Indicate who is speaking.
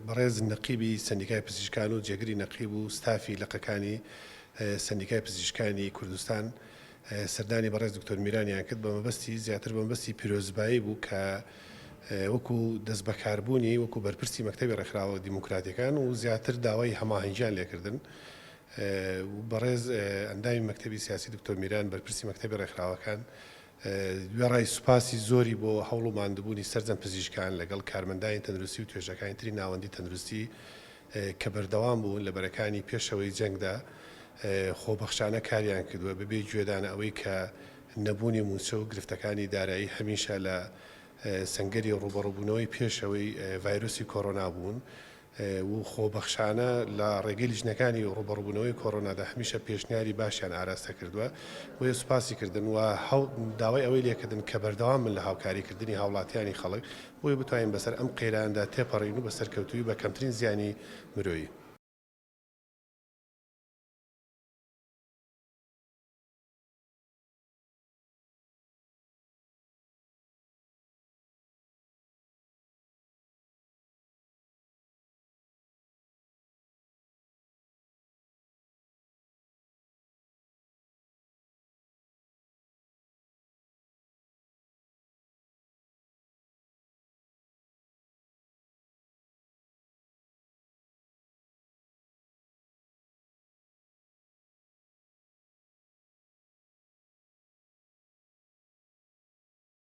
Speaker 1: بەڕێز نەقیبی سندیکای پزیشکان و جێگری نەقیب و ستافی لقەکانی سندیکای پزیشکانی کوردستان سەردانی بەڕێز دکتۆر میرانیان کرد بە مەبەستی زیاتر بە مەبەستی پیرۆزبایی بوو کە وەکو دەست بەکاربوونی وەکو بەرپرسی مەکتەبی ڕێکخراوە دیموکراتیەکان و زیاتر داوای هەماهەنگیان لێکردن. بەڕێز ئەندامی مەکتەبی سیاسی دکتۆر میران بەرپرسی مەکتەبی ڕێکخراوەکان دوێڕای سوپاسی زۆری بۆ هەوڵ و ماندووبوونی سەرجەم پزیشکان لەگەڵ کارمەندانی تەندروستی و توێژەکانی تری ناوەندی تەندروستی کە بەردەوام بوون لە بەرەکانی پێشەوەی جەنگدا خۆبەخشانە کاریان کردووە بەبێ گوێدانە ئەوەی کە نەبوونی موچە و گرفتەکانی دارایی هەمیشە لە سەنگەری ڕوبەڕووبوونەوەی پێشەوەی ڤایرۆسی کۆڕۆنا بوون و خۆبەخشانە لە ڕێگەی لیژنەکانی ڕوبەڕووبوونەوەی کۆڕۆنادا هەمیشە پێشنیاری باشیان ئاراستە کردووە بۆیە سوپاسی کردن و داوای ئەوەی لێکردن کە بەردەوام من لە هاوکاریکردنی هاوڵاتیانی خەڵک بۆیە بتوانین بەسەر ئەم قەیراندا تێپەڕین و بە سەرکەوتووی بە کەمترین زیانی مرۆیی.